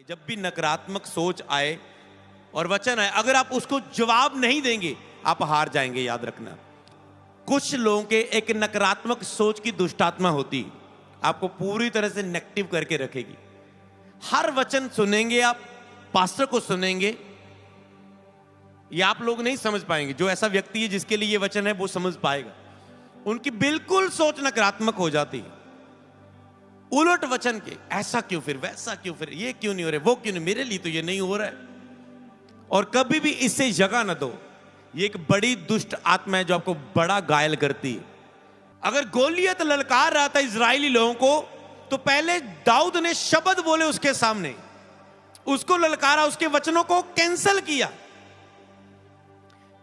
जब भी नकारात्मक सोच आए और वचन आए, अगर आप उसको जवाब नहीं देंगे आप हार जाएंगे। याद रखना, कुछ लोगों के एक नकारात्मक सोच की दुष्टात्मा होती है, आपको पूरी तरह से नेगेटिव करके रखेगी। हर वचन सुनेंगे आप, पास्टर को सुनेंगे, ये आप लोग नहीं समझ पाएंगे। जो ऐसा व्यक्ति है जिसके लिए ये वचन है वो समझ पाएगा। उनकी बिल्कुल सोच नकारात्मक हो जाती है, उलट वचन के। ऐसा क्यों फिर, वैसा क्यों फिर, ये क्यों नहीं हो रहा, वो क्यों नहीं, मेरे लिए तो ये नहीं हो रहा है। और कभी भी इससे जगह ना दो। ये एक बड़ी दुष्ट आत्मा है जो आपको बड़ा घायल करती है। अगर गोलियत ललकार रहा था इजरायली लोगों को, तो पहले दाऊद ने शब्द बोले उसके सामने, उसको ललकारा, उसके वचनों को कैंसिल किया,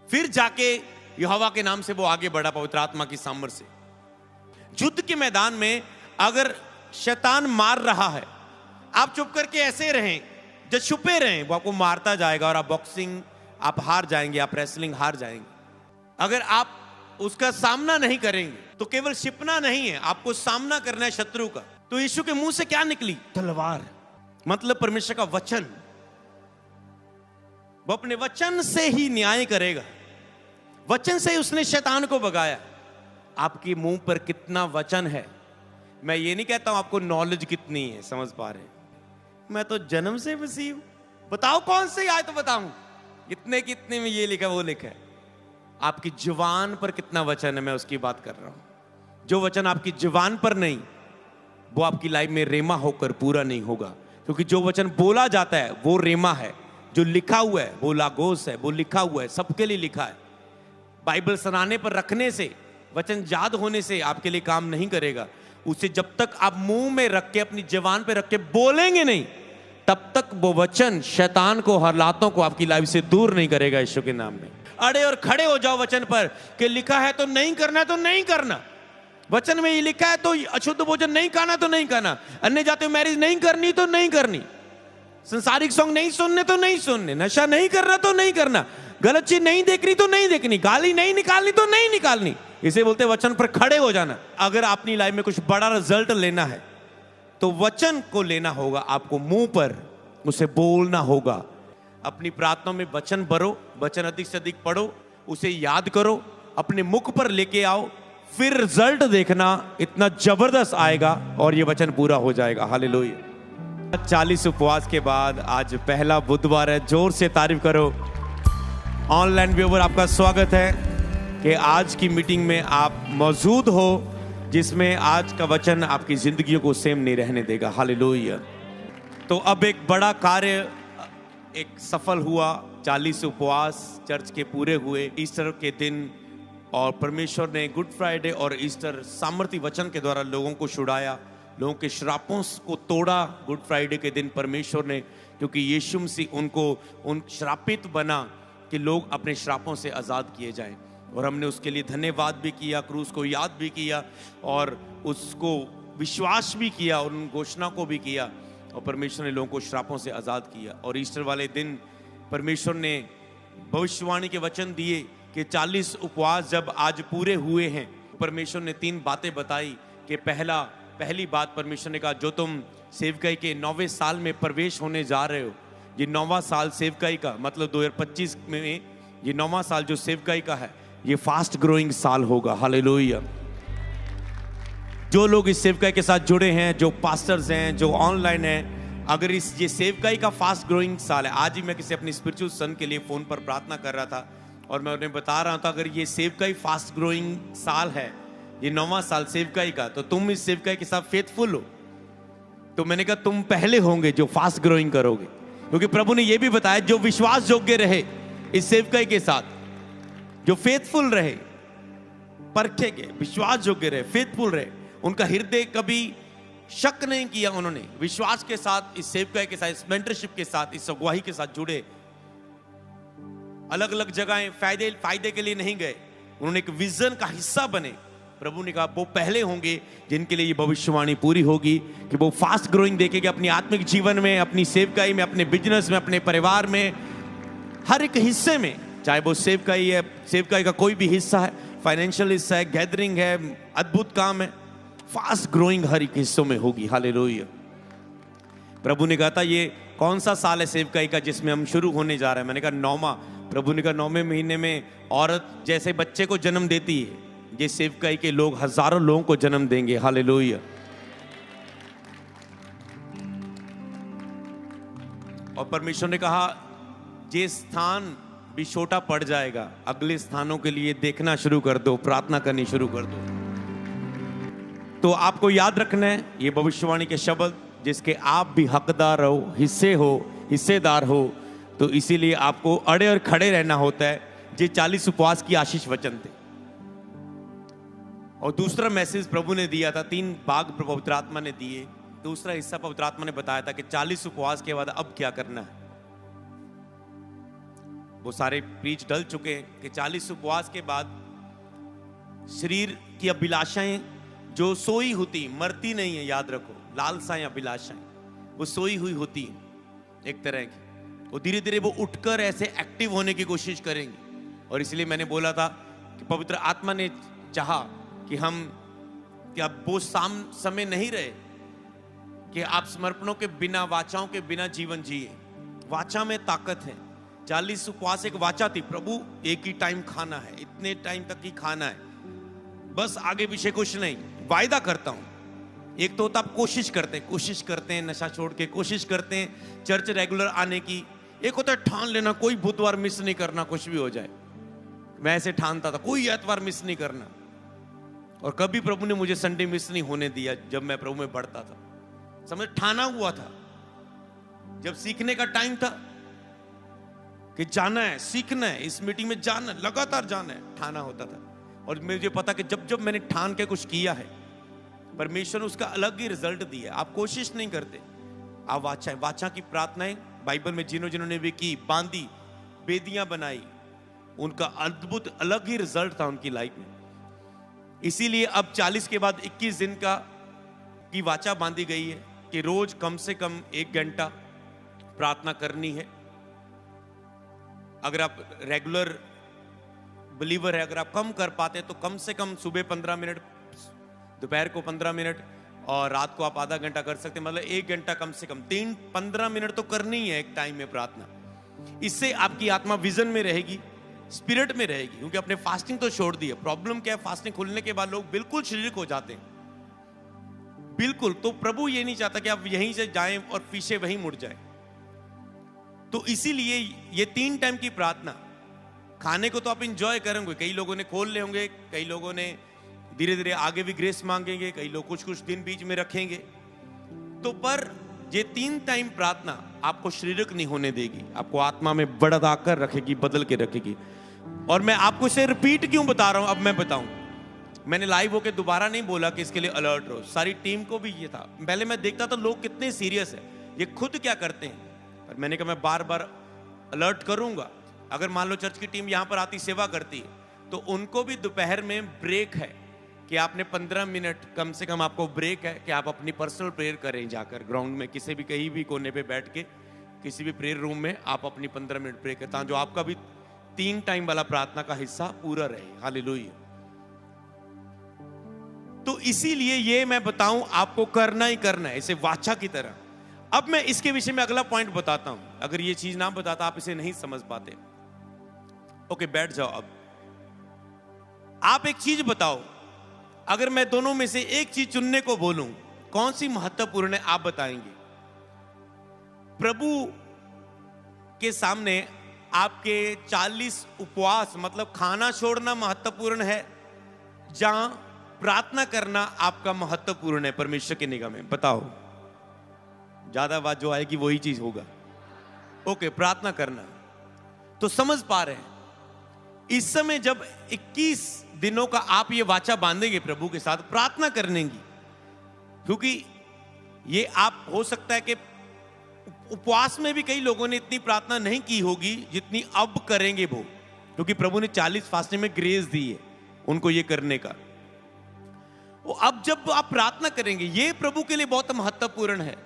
फिर जाके यहोवा के नाम से वो आगे बढ़ा पवित्र आत्मा की सामर्थ से। युद्ध के मैदान में अगर शैतान मार रहा है, आप चुप करके ऐसे रहें, जब छुपे रहें, वो आपको मारता जाएगा और आप बॉक्सिंग आप हार जाएंगे, आप रेसलिंग हार जाएंगे। अगर आप उसका सामना नहीं करेंगे तो केवल छिपना नहीं है, आपको सामना करना है शत्रु का। तो यीशु के मुंह से क्या निकली? तलवार, मतलब परमेश्वर का वचन। वो अपने वचन से ही न्याय करेगा, वचन से ही उसने शैतान को भगाया। आपके मुंह पर कितना वचन है। मैं ये नहीं कहता हूं आपको नॉलेज कितनी है, समझ पा रहे हैं, मैं तो जन्म से मसीह हूं, बताओ कौन से आए तो बताऊं, कितने कितने में ये लिखा वो लिखा है। आपकी जुबान पर कितना वचन है, मैं उसकी बात कर रहा हूं। जो वचन आपकी जुबान पर नहीं, वो आपकी लाइफ में रेमा होकर पूरा नहीं होगा। क्योंकि जो वचन बोला जाता है वो रेमा है, जो लिखा हुआ है वो लागोस है, वो लिखा हुआ है, सबके लिए लिखा है। बाइबल सराहने पर रखने से, वचन याद होने से आपके लिए काम नहीं करेगा। उसे जब तक आप मुंह में रख के, अपनी जुबान पे रख के बोलेंगे नहीं, तब तक वो वचन शैतान को, हालातों को आपकी लाइफ से दूर नहीं करेगा। यीशु के नाम में अड़े और खड़े हो जाओ वचन पर कि लिखा है तो नहीं करना है तो नहीं करना। वचन में ये लिखा है तो अशुद्ध भोजन नहीं खाना तो नहीं खाना, अन्य जातियों मैरिज नहीं करनी तो नहीं करनी, संसारिक सॉन्ग नहीं सुनने तो नहीं सुनने, नशा नहीं करना तो नहीं करना, गलत चीज नहीं देखनी तो नहीं देखनी, गाली नहीं निकालनी तो नहीं निकालनी। इसे बोलते वचन पर खड़े हो जाना। अगर अपनी लाइफ में कुछ बड़ा रिजल्ट लेना है तो वचन को लेना होगा, आपको मुंह पर उसे बोलना होगा। अपनी प्रार्थना में वचन भरो, वचन अधिक से अधिक पढ़ो, उसे याद करो, अपने मुख पर लेके आओ, फिर रिजल्ट देखना इतना जबरदस्त आएगा और ये वचन पूरा हो जाएगा। हालेलुया। 40 उपवास के बाद आज पहला बुधवार है, जोर से तारीफ करो। ऑनलाइन व्यूअर आपका स्वागत है कि आज की मीटिंग में आप मौजूद हो, जिसमें आज का वचन आपकी जिंदगियों को सेम नहीं रहने देगा। हालेलुया। तो अब एक बड़ा कार्य एक सफल हुआ, 40 उपवास चर्च के पूरे हुए ईस्टर के दिन, और परमेश्वर ने गुड फ्राइडे और ईस्टर सामर्थी वचन के द्वारा लोगों को छुड़ाया, लोगों के श्रापों को तोड़ा। गुड फ्राइडे के दिन परमेश्वर ने, क्योंकि यीशु मसीह उन श्रापित बना कि लोग अपने श्रापों से आज़ाद किए जाएं, और हमने उसके लिए धन्यवाद भी किया, क्रूस को याद भी किया और उसको विश्वास भी किया और उन घोषणा को भी किया, और परमेश्वर ने लोगों को श्रापों से आज़ाद किया। और ईस्टर वाले दिन परमेश्वर ने भविष्यवाणी के वचन दिए कि 40 उपवास जब आज पूरे हुए हैं, परमेश्वर ने 3 बातें बताई कि पहली बात परमेश्वर ने कहा, जो तुम सेवकाई के 9वें साल में प्रवेश होने जा रहे हो, ये 9वां साल सेवकाई का, मतलब 2025 में ये 9वां साल जो सेवकाई का है, ये फास्ट ग्रोइंग साल होगा। हालेलुया। जो लोग इस सेवकाई के साथ जुड़े हैं, जो पास्टर्स हैं, जो ऑनलाइन हैं, अगर ये सेवकाई का फास्ट ग्रोइंग साल है, आज ही मैं किसी अपनी स्पिरिचुअल सन के लिए फोन पर प्रार्थना कर रहा था और मैं उन्हें बता रहा था, अगर ये सेवकाई फास्ट ग्रोइंग साल है, ये 9वां साल सेवकाई का, तो तुम इस सेवकाई के साथ फेथफुल हो। तो मैंने कहा तुम पहले होंगे जो फास्ट ग्रोइंग करोगे, क्योंकि प्रभु ने यह भी बताया, जो विश्वास योग्य रहे इस सेवकाई के साथ, जो फेथफुल रहे, परखे के, विश्वास योग्य रहे, फेथफुल रहे, उनका हृदय कभी शक नहीं किया, उन्होंने विश्वास के साथ इस सेवकाई के साथ, इस मेंटरशिप के साथ, इस अगुवाई के साथ जुड़े। अलग अलग जगहें फायदे के लिए नहीं गए, उन्होंने एक विजन का हिस्सा बने। प्रभु ने कहा वो पहले होंगे जिनके लिए ये भविष्यवाणी पूरी होगी कि वो फास्ट ग्रोइंग देखेंगे अपनी आत्मिक जीवन में, अपनी सेवकाई में, अपने बिजनेस में, अपने परिवार में, हर एक हिस्से में, चाहे वो सेवकाई है, सेवकाई का कोई भी हिस्सा है, फाइनेंशियल हिस्सा है, गैदरिंग है, अद्भुत काम है, फास्ट ग्रोइंग हर एक हिस्सों में होगी। हालेलुया। प्रभु ने कहा था ये कौन सा साल है सेवकाई का जिसमें हम शुरू होने जा रहे हैं? मैंने कहा 9वां। प्रभु ने कहा 9वें महीने में औरत जैसे बच्चे को जन्म देती है, ये सेवकाई के लोग हजारों लोगों को जन्म देंगे। हालेलुया। और परमेश्वर ने कहा ये स्थान भी छोटा पड़ जाएगा, अगले स्थानों के लिए देखना शुरू कर दो, प्रार्थना करनी शुरू कर दो। तो आपको याद रखना है ये भविष्यवाणी के शब्द, जिसके आप भी हकदार हो, हिस्सेदार हो। तो इसीलिए आपको अड़े और खड़े रहना होता है। ये 40 उपवास की आशीष वचन थे। और दूसरा मैसेज प्रभु ने दिया था, 3 भाग पवित्र आत्मा ने दिए। दूसरा हिस्सा पवित्र आत्मा ने बताया था कि 40 उपवास के बाद अब क्या करना है। वो सारे प्रीच डल चुके हैं कि 40 उपवास के बाद शरीर की अभिलाषाएं जो सोई होती, मरती नहीं है, याद रखो, लालसाएं अभिलाषाएं वो सोई हुई होती एक तरह की, वो धीरे धीरे वो उठकर ऐसे एक्टिव होने की कोशिश करेंगी। और इसलिए मैंने बोला था कि पवित्र आत्मा ने चाहा कि हम क्या वो समय नहीं रहे कि आप समर्पणों के बिना, वाचाओं के बिना जीवन जिए। वाचा में ताकत है। 40 उपवास एक वाचा थी, प्रभु एक ही टाइम खाना है, इतने टाइम तक ही खाना है, बस आगे पीछे कुछ नहीं, वायदा करता हूं। एक तो होता आप कोशिश करते हैं नशा छोड़ के, कोशिश करते हैं चर्च रेगुलर आने की। एक होता है ठान लेना, कोई बुधवार मिस नहीं करना, कुछ भी हो जाए। मैं ऐसे ठानता था, कोई एतवार मिस नहीं करना। और कभी प्रभु ने मुझे संडे मिस नहीं होने दिया जब मैं प्रभु में बढ़ता था। समझ, ठाना हुआ था। जब सीखने का टाइम था कि जाना है, सीखना है, इस मीटिंग में जाना, लगातार जाना है, ठाना होता था। और मुझे पता कि जब जब मैंने ठान के कुछ किया है, परमेश्वर ने उसका अलग ही रिजल्ट दिया। आप कोशिश नहीं करते, आप वाचा की प्रार्थनाएं बाइबल में जिन्होंने भी की, बांधी, बेदियां बनाई, उनका अद्भुत अलग ही रिजल्ट था उनकी लाइफ में। इसीलिए अब 40 के बाद 21 दिन की वाचा बांधी गई है कि रोज कम से कम 1 घंटा प्रार्थना करनी है। अगर आप रेगुलर बिलीवर है, अगर आप कम कर पाते तो कम से कम सुबह 15 मिनट, दोपहर को 15 मिनट और रात को आप आधा घंटा कर सकते हैं। मतलब 1 घंटा कम से कम, 15 मिनट तो करनी ही है एक टाइम में प्रार्थना। इससे आपकी आत्मा विजन में रहेगी, स्पिरिट में रहेगी, क्योंकि आपने फास्टिंग तो छोड़ दी है। प्रॉब्लम क्या है, फास्टिंग खुलने के बाद लोग बिल्कुल शारीरिक हो जाते हैं, बिल्कुल। तो प्रभु ये नहीं चाहता कि आप यहीं से जाएं और पीछे वहीं मुड़ जाएं। तो इसीलिए ये 3 टाइम की प्रार्थना, खाने को तो आप इंजॉय करेंगे, कई लोगों ने खोल ले होंगे, कई लोगों ने धीरे धीरे आगे भी ग्रेस मांगेंगे, कई लोग कुछ दिन बीच में रखेंगे। तो पर ये 3 टाइम प्रार्थना आपको शारीरिक नहीं होने देगी, आपको आत्मा में बढ़ा कर रखेगी, बदल के रखेगी। और मैं आपको इसे रिपीट क्यों बता रहा हूं, अब मैं बताऊं। मैंने लाइव होकर दोबारा नहीं बोला कि इसके लिए अलर्ट रहो, सारी टीम को भी ये था। पहले मैं देखता था लोग कितने सीरियस है, ये खुद क्या करते हैं, पर मैंने कहा मैं बार बार अलर्ट करूंगा। अगर मान लो चर्च की टीम यहां पर आती, सेवा करती है, तो उनको भी दोपहर में ब्रेक है कि आपने 15 मिनट कम से कम आपको ब्रेक है कि आप अपनी पर्सनल प्रेयर करें, जाकर ग्राउंड में किसी भी कहीं भी कोने पे बैठ के किसी भी प्रेयर रूम में आप अपनी 15 मिनट प्रे करता, जो आपका भी 3 टाइम वाला प्रार्थना का हिस्सा पूरा रहे। हालेलुया। तो इसीलिए ये मैं बताऊं, आपको करना ही करना है, इसे वाचा की तरह। अब मैं इसके विषय में अगला पॉइंट बताता हूं। अगर ये चीज ना बताता आप इसे नहीं समझ पाते। ओके, बैठ जाओ। अब आप एक चीज बताओ, अगर मैं दोनों में से एक चीज चुनने को बोलूं, कौन सी महत्वपूर्ण है, आप बताएंगे। प्रभु के सामने आपके 40 उपवास मतलब खाना छोड़ना महत्वपूर्ण है, जहां प्रार्थना करना आपका महत्वपूर्ण है परमेश्वर की निगाह में? बताओ। ज्यादा बात जो आएगी वही चीज होगा। ओके, प्रार्थना करना। तो समझ पा रहे हैं, इस समय जब 21 दिनों का आप ये वाचा बांधेंगे प्रभु के साथ प्रार्थना करने की, क्योंकि ये आप हो सकता है कि उपवास में भी कई लोगों ने इतनी प्रार्थना नहीं की होगी जितनी अब करेंगे वो, क्योंकि प्रभु ने 40 फास्टिंग में ग्रेस दी है उनको ये करने का। वो अब जब आप प्रार्थना करेंगे, ये प्रभु के लिए बहुत महत्वपूर्ण है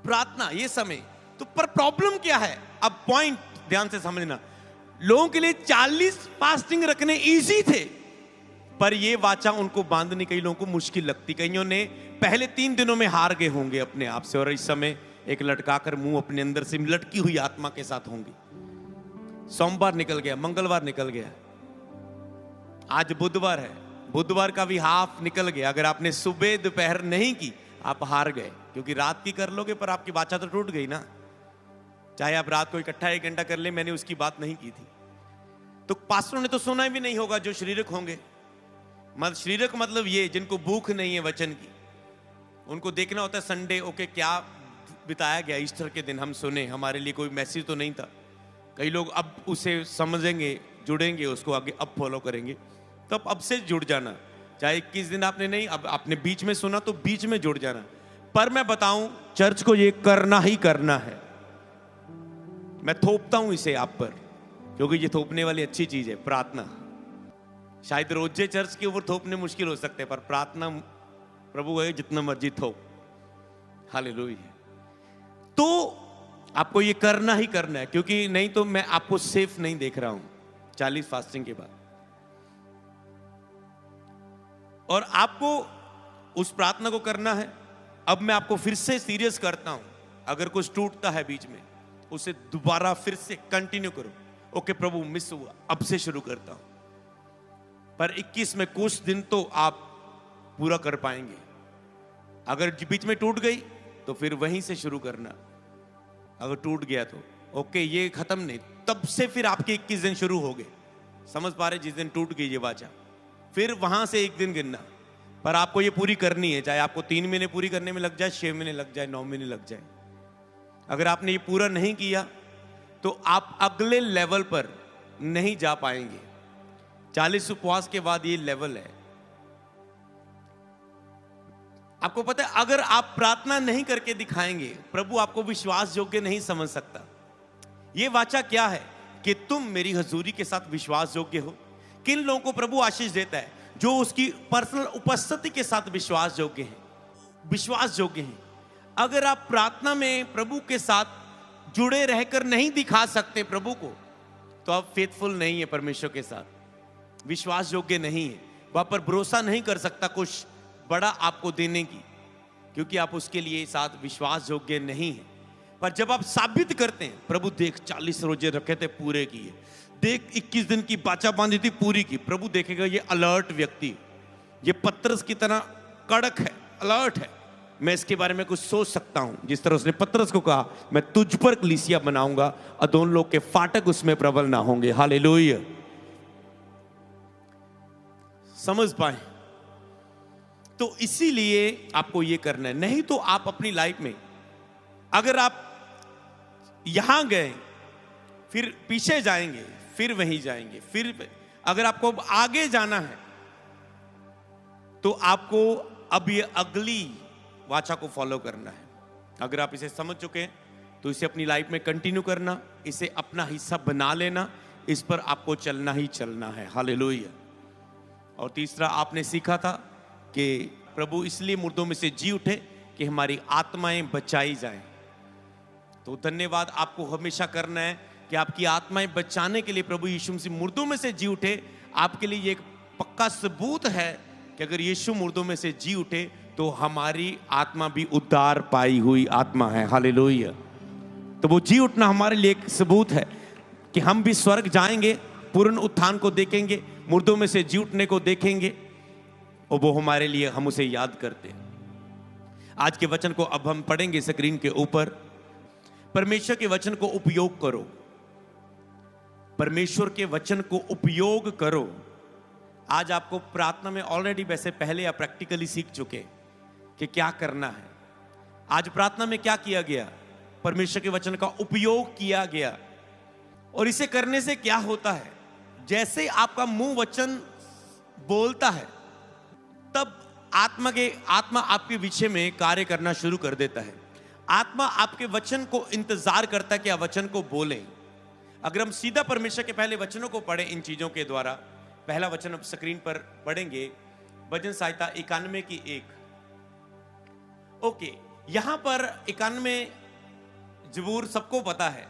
प्रार्थना, ये समय। तो पर प्रॉब्लम क्या है, अब पॉइंट ध्यान से समझना। लोगों के लिए 40 फास्टिंग रखने इजी थे, पर ये वाचा उनको बांधने कई लोगों को मुश्किल लगती। कईयों ने पहले 3 दिनों में हार गए होंगे अपने आप से, और इस समय एक लटकाकर मुंह अपने अंदर से लटकी हुई आत्मा के साथ होंगी। सोमवार निकल गया, मंगलवार निकल गया, आज बुधवार है, बुधवार का भी हाफ निकल गया। अगर आपने सुबह दोपहर नहीं की, आप हार गए, क्योंकि रात की कर लोगे पर आपकी वाचा तो टूट गई ना। चाहे आप रात को इकट्ठा 1 घंटा कर ले, मैंने उसकी बात नहीं की थी। तो पास्टरों ने तो सुना भी नहीं होगा जो शारीरिक होंगे। मतलब शारीरिक मतलब ये जिनको भूख नहीं है वचन की, उनको देखना होता है संडे, ओके क्या बिताया गया ईस्टर के दिन, हम सुने, हमारे लिए कोई मैसेज तो नहीं था। कई लोग अब उसे समझेंगे, जुड़ेंगे, उसको आगे अब फॉलो करेंगे। तो अब से जुड़ जाना, चाहे 21 दिन आपने नहीं, अब आपने बीच में सुना तो बीच में जुड़ जाना। पर मैं बताऊं, चर्च को ये करना ही करना है। मैं थोपता हूं इसे आप पर, क्योंकि ये थोपने वाली अच्छी चीज है, प्रार्थना। शायद रोजे चर्च के ऊपर थोपने मुश्किल हो सकते हैं, पर प्रार्थना प्रभु है जितना मर्जी थोप। हालेलुया। तो आपको ये करना ही करना है, क्योंकि नहीं तो मैं आपको सेफ नहीं देख रहा हूं 40 फास्टिंग के बाद। और आपको उस प्रार्थना को करना है। अब मैं आपको फिर से सीरियस करता हूं, अगर कुछ टूटता है बीच में, उसे दोबारा फिर से कंटिन्यू करो। ओके प्रभु, मिस हुआ, अब से शुरू करता हूं। पर 21 में कुछ दिन तो आप पूरा कर पाएंगे। अगर बीच में टूट गई तो फिर वहीं से शुरू करना। अगर टूट गया तो ओके, ये खत्म नहीं, तब से फिर आपके 21 दिन शुरू हो गए। समझ पा रहे? जिस दिन टूट गई ये वाचा, फिर वहां से 1 दिन गिनना। पर आपको ये पूरी करनी है, चाहे आपको 3 महीने पूरी करने में लग जाए, 6 महीने लग जाए, 9 महीने लग जाए। अगर आपने ये पूरा नहीं किया तो आप अगले लेवल पर नहीं जा पाएंगे। 40 उपवास के बाद ये लेवल है। आपको पता है, अगर आप प्रार्थना नहीं करके दिखाएंगे, प्रभु आपको विश्वास योग्य नहीं समझ सकता। यह वाचा क्या है कि तुम मेरी हजूरी के साथ विश्वास योग्य हो। किन लोगों को प्रभु आशीष देता है? जो उसकी पर्सनल उपस्थिति के साथ विश्वास योग्य हैं, विश्वास योग्य हैं। अगर आप प्रार्थना में प्रभु के साथ जुड़े रहकर नहीं दिखा सकते प्रभु को, तो आप फेथफुल नहीं है परमेश्वर के साथ, विश्वास योग्य नहीं है। वहां पर भरोसा नहीं कर सकता कुछ बड़ा आपको देने की, क्योंकि आप उसके लिए साथ विश्वास योग्य नहीं है। पर जब आप साबित करते हैं, प्रभु देख 40 रोजे रखे थे पूरे किए, देख 21 दिन की बाचा बांधी थी पूरी की, प्रभु देखेगा ये अलर्ट व्यक्ति, ये पतरस की तरह कड़क है, अलर्ट है। मैं इसके बारे में कुछ सोच सकता हूं। जिस तरह उसने पतरस को कहा, मैं तुझ पर कलीसिया बनाऊंगा, अदोन लोग के फाटक उसमें प्रबल ना होंगे। हालेलुया। समझ पाए? तो इसीलिए आपको ये करना है। नहीं तो आप अपनी लाइफ में, अगर आप यहां गए फिर पीछे जाएंगे, फिर वहीं जाएंगे, फिर अगर आपको अब आगे जाना है तो आपको अब ये अगली वाचा को फॉलो करना है। अगर आप इसे समझ चुके हैं तो इसे अपनी लाइफ में कंटिन्यू करना, इसे अपना हिस्सा बना लेना, इस पर आपको चलना ही चलना है। हालेलुया। और तीसरा आपने सीखा था कि प्रभु इसलिए मुर्दों में से जी उठे कि हमारी आत्माएं बचाई जाएं। तो धन्यवाद आपको हमेशा करना है कि आपकी आत्माएं बचाने के लिए प्रभु यीशु मसीह मुर्दों में से जी उठे। आपके लिए एक पक्का सबूत है कि अगर यीशु मुर्दों में से जी उठे तो हमारी आत्मा भी उद्धार पाई हुई आत्मा है। हालेलुया। तो वो जी उठना हमारे लिए एक सबूत है कि हम भी स्वर्ग जाएंगे, पूर्ण उत्थान को देखेंगे, मुर्दों में से जी उठने को देखेंगे, और वो हमारे लिए, हम उसे याद करते हैं। आज के वचन को अब हम पढ़ेंगे स्क्रीन के ऊपर। परमेश्वर के वचन को उपयोग करो, परमेश्वर के वचन को उपयोग करो। आज आपको प्रार्थना में ऑलरेडी, वैसे पहले आप प्रैक्टिकली सीख चुके कि क्या करना है। आज प्रार्थना में क्या किया गया? परमेश्वर के वचन का उपयोग किया गया। और इसे करने से क्या होता है? जैसे आपका मुंह वचन बोलता है, तब आत्मा आपके विषय में कार्य करना शुरू कर देता है। आत्मा आपके वचन को इंतजार करता है कि आप वचन को बोलें। अगर हम सीधा परमेश्वर के पहले वचनों को पढ़ें इन चीजों के द्वारा, पहला वचन अब स्क्रीन पर पढ़ेंगे, भजन संहिता 91 की 1। ओके, यहां पर 91 जबूर सबको पता है,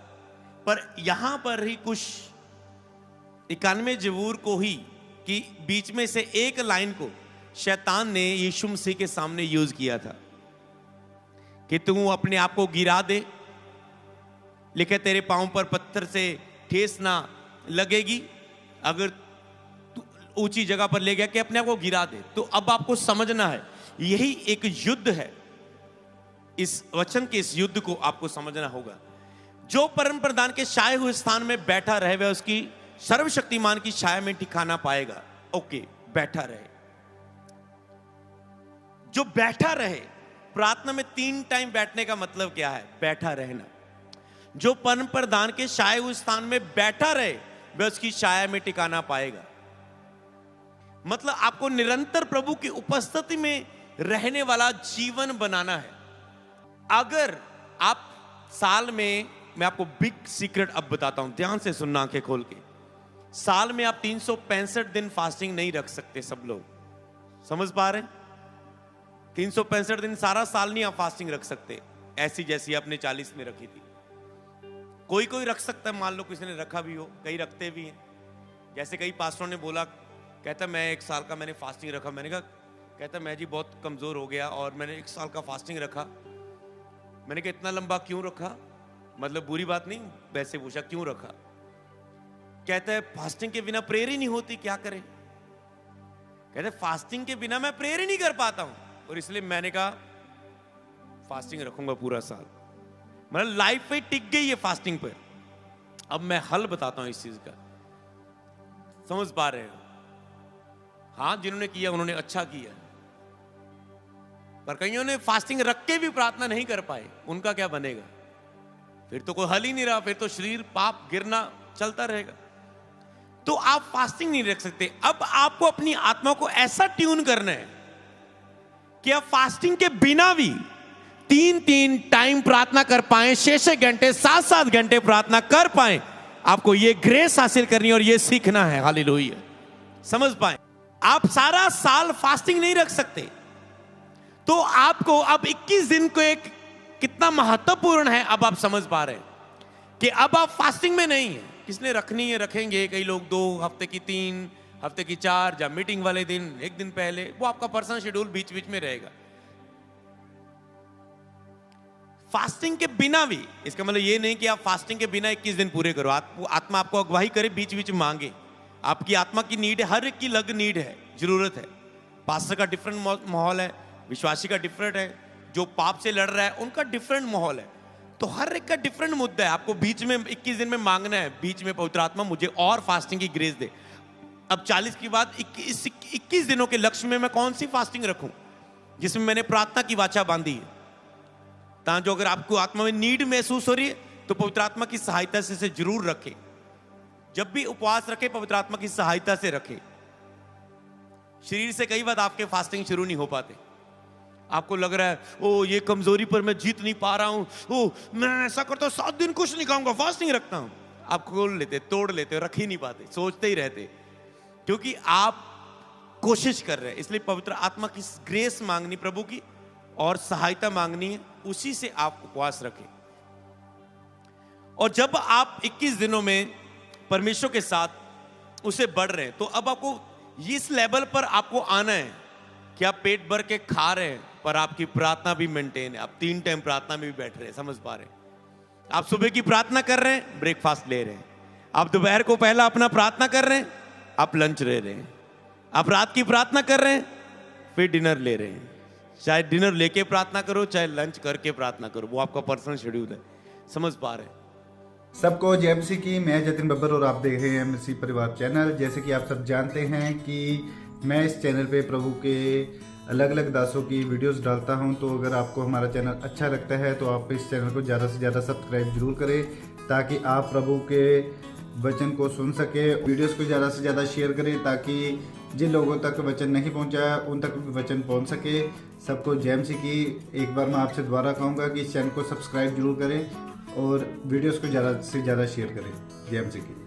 पर यहां पर ही कुछ 91 जबूर को ही कि बीच में से एक लाइन को शैतान ने यीशु मसीह के सामने यूज किया था कि तू अपने आप को गिरा दे, लिखे तेरे पांव पर पत्थर से ठेस ना लगेगी अगर तू ऊंची जगह पर ले गया कि अपने आप को गिरा दे। तो अब आपको समझना है, यही एक युद्ध है। इस वचन के इस युद्ध को आपको समझना होगा। जो परम प्रधान के छाए हुए स्थान में बैठा रहे वह उसकी सर्वशक्तिमान की छाया में ठिकाना पाएगा। ओके, बैठा रहे। जो बैठा रहे, प्रार्थना में 3 टाइम बैठने का मतलब क्या है? बैठा रहना। जो परम प्रधान के छाए हुए स्थान में बैठा रहे वह उसकी छाया में ठिकाना पाएगा। मतलब आपको निरंतर प्रभु की उपस्थिति में रहने वाला जीवन बनाना है। अगर आप साल में, मैं आपको बिग सीक्रेट अब बताता हूं, ध्यान से सुनना आंखें खोल के। साल में आप 365 दिन फास्टिंग नहीं रख सकते। सब लोग समझ पा रहे हैं? 365 दिन सारा साल नहीं आप फास्टिंग रख सकते, ऐसी जैसी आपने 40 में रखी थी। कोई कोई रख सकता है, मान लो किसी ने रखा भी हो, कई रखते भी हैं। जैसे कई पास्टरों ने बोला, कहता मैं 1 साल का मैंने फास्टिंग रखा। मैंने कहा, कहता मैं जी बहुत कमजोर हो गया और मैंने 1 साल का फास्टिंग रखा। मैंने कहा इतना लंबा क्यों रखा? मतलब बुरी बात नहीं, वैसे पूछा क्यों रखा। कहता है फास्टिंग के बिना प्रेयर ही नहीं होती, क्या करें? कहते फास्टिंग के बिना मैं प्रेयर ही नहीं कर पाता हूं, और इसलिए मैंने कहा फास्टिंग रखूंगा पूरा साल। मतलब लाइफ पे टिक गई है फास्टिंग पर। अब मैं हल बताता हूं इस चीज का, समझ पा रहे हो? हाँ, जिन्होंने किया उन्होंने अच्छा किया, पर कईयों ने फास्टिंग रख के भी प्रार्थना नहीं कर पाए, उनका क्या बनेगा? फिर तो कोई हल ही नहीं रहा, फिर तो शरीर पाप गिरना चलता रहेगा। तो आप फास्टिंग नहीं रख सकते। अब आपको अपनी आत्मा को ऐसा ट्यून करना है कि आप फास्टिंग के बिना भी 3-3 टाइम प्रार्थना कर पाए, 6-6 घंटे 7-7 घंटे प्रार्थना कर पाए। आपको यह ग्रेस हासिल करनी है और यह सीखना है। हालेलुया, समझ पाए? आप सारा साल फास्टिंग नहीं रख सकते। तो आपको अब 21 दिन को एक कितना महत्वपूर्ण है, अब आप समझ पा रहे हैं कि अब आप फास्टिंग में नहीं है। किसने रखनी है रखेंगे, कई लोग 2 हफ्ते की, 3 हफ्ते की, 4, या मीटिंग वाले दिन 1 दिन पहले, वो आपका पर्सनल शेड्यूल बीच बीच में रहेगा। फास्टिंग के बिना भी, इसका मतलब ये नहीं कि आप फास्टिंग के बिना 21 दिन पूरे करो। आत्मा आपको अगुवाई करे, बीच बीच मांगे। आपकी आत्मा की नीड है, हर एक की अलग नीड है, जरूरत है। पास्टर का डिफरेंट माहौल है, विश्वासी का डिफरेंट है, जो पाप से लड़ रहा है उनका डिफरेंट माहौल है। तो हर एक का डिफरेंट मुद्दा है। आपको बीच में 21 दिन में मांगना है, बीच में पवित्र आत्मा मुझे और फास्टिंग की ग्रेस दे। अब 40 के बाद 21 दिनों के लक्ष्य में मैं कौन सी फास्टिंग रखूं जिसमें मैंने प्रार्थना की वाचा बांधी है। जो अगर आपको आत्मा में नीड महसूस हो रही है तो पवित्र आत्मा की सहायता से इसे जरूर रखें। जब भी उपवास रखे, पवित्र आत्मा की सहायता से रखें। शरीर से कई बार आपके फास्टिंग शुरू नहीं हो पाते। आपको लग रहा है ओ ये कमजोरी पर मैं जीत नहीं पा रहा हूं, ओ मैं ऐसा करता हूं 7 दिन कुछ नहीं खाऊंगा, फास्टिंग रखता हूं। आप खोल लेते, तोड़ लेते, रख ही नहीं पाते, सोचते ही रहते, क्योंकि आप कोशिश कर रहे हैं। इसलिए पवित्र आत्मा की ग्रेस मांगनी, प्रभु की और सहायता मांगनी है, उसी से आप उपवास रखें। और जब आप 21 दिनों में परमेश्वर के साथ उसे बढ़ रहे हैं, तो अब आपको इस लेवल पर आपको आना है कि आप पेट भर के खा रहे हैं पर आपकी प्रार्थना भी मेंटेन है। आप 3 टाइम प्रार्थना में भी बैठ रहे हैं, समझ पा रहे हैं? आप सुबह की प्रार्थना कर रहे हैं, ब्रेकफास्ट ले रहे हैं। आप दोपहर को पहला अपना प्रार्थना कर रहे हैं, आप लंच ले रहे हैं। आप रात की प्रार्थना कर रहे हैं, फिर डिनर ले रहे हैं। चाहे डिनर लेके प्रार्थना करो, चाहे लंच करके प्रार्थना करो, वो आपका पर्सनल शेड्यूल है। समझ पा रहे हैं? सबको जय मसीह की। मैं जतिन बब्बर और आप देख रहे हैं मसीह परिवार चैनल। जैसे कि आप सब जानते हैं कि मैं इस चैनल पे प्रभु के अलग अलग दासों की वीडियोस डालता हूं। तो अगर आपको हमारा चैनल अच्छा लगता है तो आप इस चैनल को ज़्यादा से ज़्यादा सब्सक्राइब जरूर करें, ताकि आप प्रभु के वचन को सुन सके। वीडियोस को ज़्यादा से ज़्यादा शेयर करें, ताकि जिन लोगों तक वचन नहीं पहुंचा उन तक भी वचन पहुंच सके। सबको जय मसीह की। एक बार मैं आपसे दोबारा कहूँगा कि इस चैनल को सब्सक्राइब जरूर करें और वीडियोस को ज़्यादा से ज़्यादा शेयर करें। जय मसीह की।